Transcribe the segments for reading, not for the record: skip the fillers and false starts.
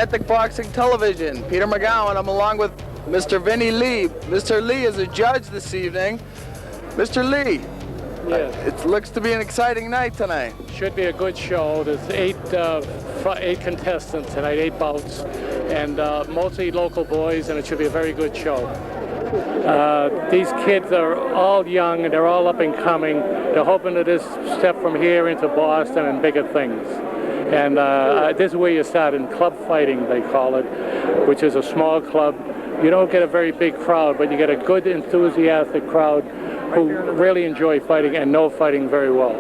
Atlantic Boxing Television. Peter McGowan, I'm along with Mr. Vinny Lee. Mr. Lee is a judge this evening. Mr. Lee, it looks to be an exciting night tonight. Should be a good show. There's eight contestants tonight, 8 bouts, and mostly local boys, and it should be a very good show. These kids are all young, and they're all up and coming. They're hoping to just step from here into Boston and bigger things. And this is where you start in club fighting, they call it, which is a small club. You don't get a very big crowd, but you get a good, enthusiastic crowd who really enjoy fighting and know fighting very well.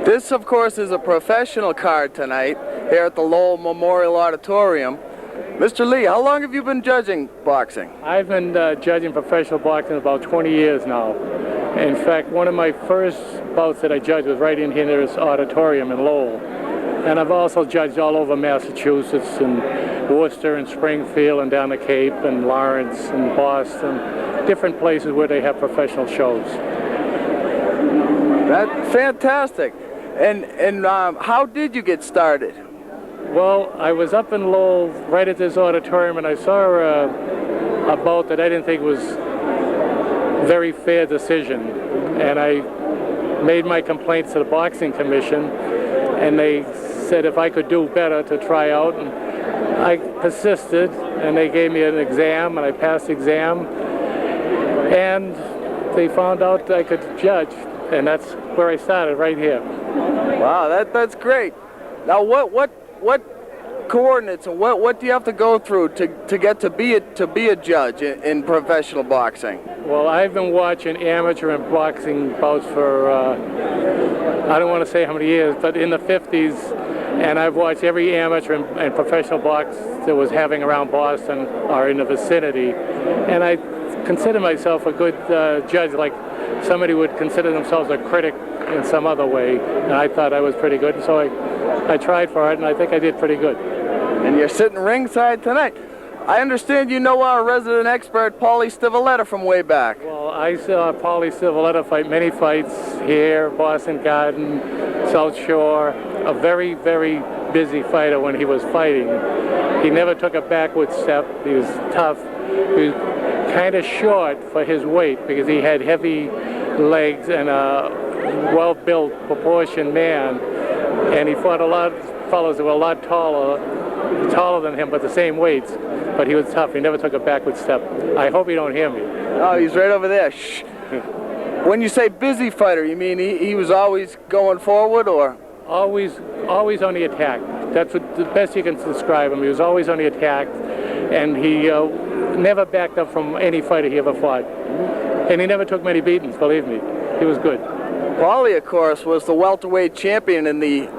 This, of course, is a professional card tonight here at the Lowell Memorial Auditorium. Mr. Lee, how long have you been judging boxing? I've been judging professional boxing about 20 years now. In fact, one of my first bouts that I judged was right in here in this auditorium in Lowell. And I've also judged all over Massachusetts and Worcester and Springfield and down the Cape and Lawrence and Boston, different places where they have professional shows. That's fantastic. And how did you get started? Well, I was up in Lowell right at this auditorium, and I saw a bout that I didn't think was a very fair decision. And I made my complaints to the Boxing Commission, and they said if I could do better to try out. And I persisted, and they gave me an exam, and I passed the exam. And they found out I could judge, and that's where I started, right here. Wow, that's great. Now, what coordinates and what do you have to go through to get to be a judge in professional boxing? Well, I've been watching amateur and boxing bouts for I don't want to say how many years, but in the 50s, and I've watched every amateur and professional box that was having around Boston or in the vicinity, and I consider myself a good judge, like somebody would consider themselves a critic in some other way, and I thought I was pretty good, and so I tried for it, and I think I did pretty good. And you're sitting ringside tonight. I understand you know our resident expert, Paulie Stivaleta, from way back. Well, I saw Paulie Stivaleta fight many fights here, Boston Garden, South Shore, a very, very busy fighter when he was fighting. He never took a backward step. He was tough. He was kind of short for his weight because he had heavy legs and a well-built, proportioned man. And he fought a lot of fellows that were a lot taller than him, but the same weights. But he was tough. He never took a backward step. I hope you don't hear me. Oh, he's right over there. Shh. When you say busy fighter, you mean he was always going forward, or? Always on the attack. That's what the best you can describe him. He was always on the attack, and he never backed up from any fighter he ever fought. And he never took many beatings, believe me. He was good. Paulie, of course, was the welterweight champion in the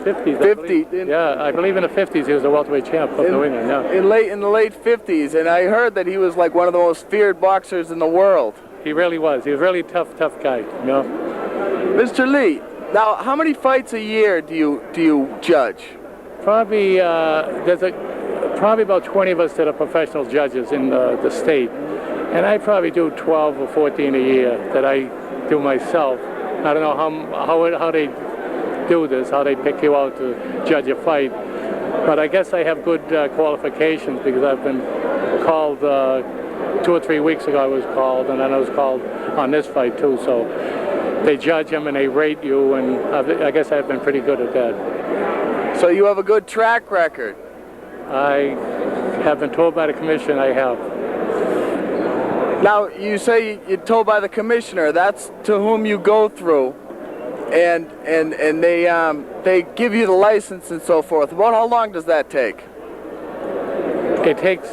50s. I believe in the 50s he was the welterweight champ of New England. Yeah. In the late 50s, and I heard that he was like one of the most feared boxers in the world. He really was. He was a really tough guy. You know. Mr. Lee, now how many fights a year do you judge? Probably there's probably about 20 of us that are professional judges in the state, and I probably do 12 or 14 a year that I do myself. I don't know how they do this, how they pick you out to judge a fight, but I guess I have good qualifications because I've been called 2 or 3 weeks ago. I was called, and then I was called on this fight too. So they judge them and they rate you, and I guess I've been pretty good at that. So you have a good track record. I have been told by the commission I have. Now, you say you're told by the commissioner. That's to whom you go through, and they give you the license and so forth. About how long does that take? It takes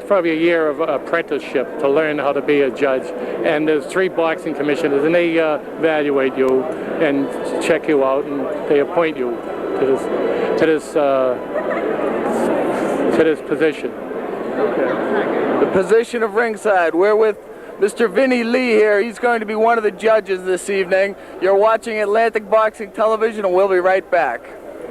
probably a year of apprenticeship to learn how to be a judge. And there's 3 boxing commissioners, and they evaluate you and check you out, and they appoint you to this position. Okay. The position of ringside. We're with Mr. Vinny Lee here. He's going to be one of the judges this evening. You're watching Atlantic Boxing Television, and we'll be right back.